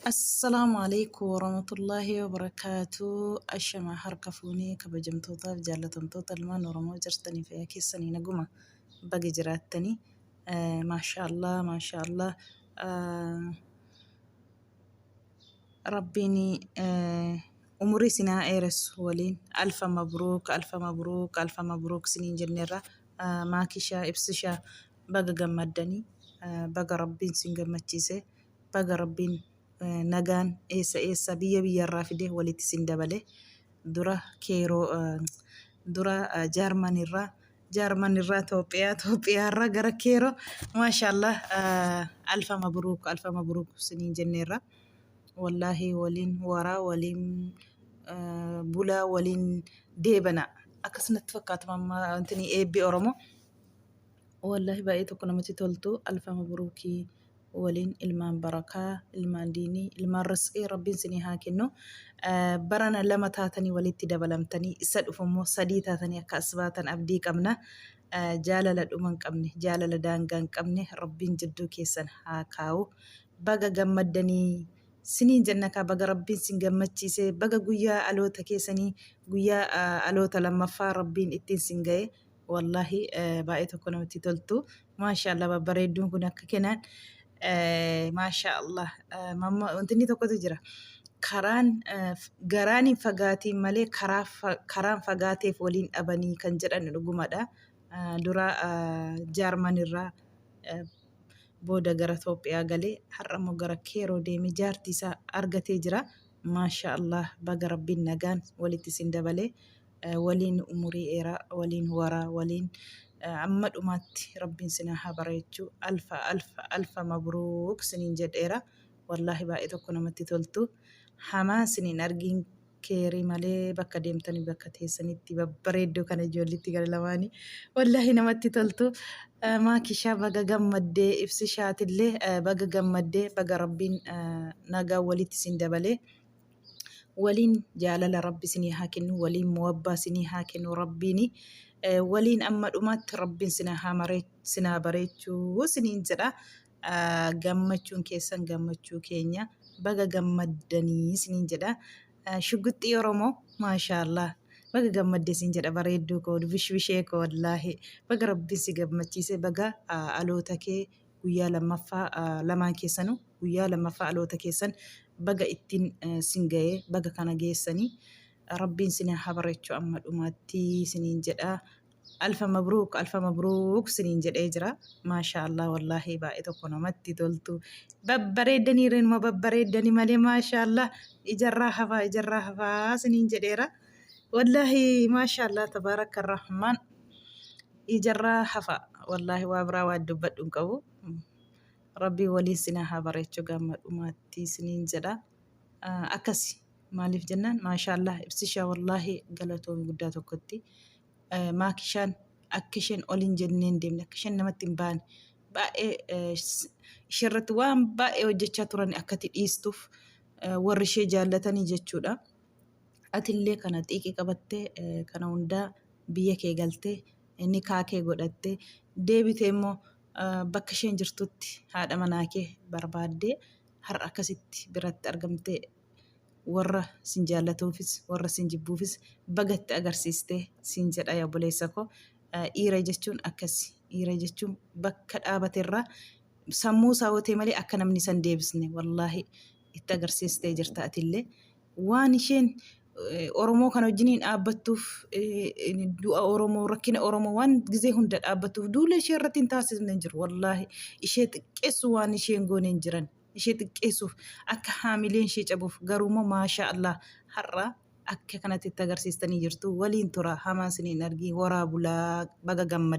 السلام عليكم ورحمة الله وبركاته. أشما حركفوني كبجمتوتا جالتمتوتا المان ورمو جرتني في كيسني نقوم بقي جراتني. ما شاء الله ما شاء الله. ربيني أموري سنا إيرس ولين ألف مبروك ألف مبروك ألف مبروك سنين جنرة. ما كيشا إبسشا بقى جمدني. بقى ربين سنجمتشيسه بقى ربين nagaan eessa biyya biyyarraa fide walitti sin dabale dura keeroo dura jaarmanirraa Itoophiyaarraa gara keeroo maashaallah alfa mabruuk siniin jenneerra wallaahi waliin waraa waliin bulaa waliin deebana akkasumatti fakkaatama antini eebbi oromoo wallaahi baay'ee tokko namatti toltu alfa mabruukii waliin ilmaan barakaa ilmaan diinii ilmaan rizqii rabbiin sinii haa kennu barana lama taatanii walitti dabalamtanii isa dhufummoo sadii taatanii akka as baatan abdii qabna jaalala dhuma hin qabne jaalala daangaa hin qabne rabbiin jidduu keessan haa kaa'u baga gammaddanii siniin jannakaa baga rabbiin sin gammachiise baga guyyaa aloota keessanii guyyaa aloota lammaffaa rabbiin ittiin sin ga'e wallahi baay'ee tokko namatti toltu maashaallah babbareedduun kun akka kenaan maashaallah wanti tokkotu jira karaan garaan hin fagaatiin malee karaan fagaateef waliin dhabanii kan jedhan dhugumadha dura jaarmanirraa booda gara Itoophiyaa galee har'ammoo gara keeroo deemee jaartii isaa argatee jira maashaallah baga rabbiin nagaan walitti sin dabalee waliin umurii dheeraa waliin waraa waliin amma dhumaatti rabbiin sinaa haa bareechuu alfa mabruuk siniin jedheera wallaahi baay'ee tokko namatti toltu hamaa siniin argiin keerii malee bakka deemtanii bakka teessanitti babbareedduu kana ijoollitti gara lamaanii wallaahi namatti toltu maakishaa baga gammaddee ibsishaatillee baga gammaddee baga rabbiin nagaa walitti sin dabalee waliin jaalala rabbi sinii haa kennu waliin muwabbaa sinii haa kennu rabbiini waliin amma dhumaatti rabbiin sinaa bareechuu siniin jedha gammachuun keessan gammachuu keenya baga gammaddanii siniin jedha shugguxxii oromoo maashaallah baga gammaddee sin jedha bareedduu koo bishbishee koo wallaahi baga rabbiin si gammachiise baga aloota kee guyyaa lammaffaa lamaan keessanuu guyyaa lammaffaa aloota keessan baga ittiin sin ga'ee baga kana geessanii rabbiin sinaa haa bareechuu amma dhumaatti siniin jedha alfa mabruuk siniin jedhee jira maashaallah wallaahi baay'ee tokko namatti toltu babbareeddanii malee maashaallah ijarraa hafaa siniin jedheera wallaahi maashaallah tabaaraka rahmaan ijarraa hafa wallaahi waa biraa waa dubbadhu hin qabu rabbii waliin sinaa haa bareechuu gamma dhumaatti siniin jedha akkasi maaliif jennaan maashaallah ibsishaa wallaahi galatoon guddaa tokkotti maakishaan akka isheen oliin jenneen deemne akka isheen namatti hin baane baay'ee isheerratti waan baay'ee hojjechaa turan akkati dhiistuuf warri ishee jaallatanii jechuudha atillee kana xiiqii qabattee kana hundaa biyya kee galtee inni kaakee godhattee deebitee immoo bakka isheen jirtutti haadha manaa kee barbaaddee har'a akkasitti biratti argamtee warra sin jaallatuufis warra sin jibbuufis bagatti agarsiistee sin jedha yaa obboleessa koo dhiira jechuun akkasi dhiira jechuun bakka dhaabateerraa sammuu saawwatee malee akka namni san deebisne wallaahi itti agarsiistee jirta atillee waan isheen oromoo kana wajjiniin dhaabbattuuf du'a oromoo rakkina oromoo waan gizee hunda dhaabbattuuf duula ishee irratti hin taasisne jiru wallaahi ishee xiqqeessu waan isheen goone hin jiran ishee xiqqeessuuf akka haamileen ishee cabuuf garuumoo maashaallah har'a akka kanatti itti agarsiistanii jirtu waliin tura hamaa siniin argii waraa bulaa baga gammada.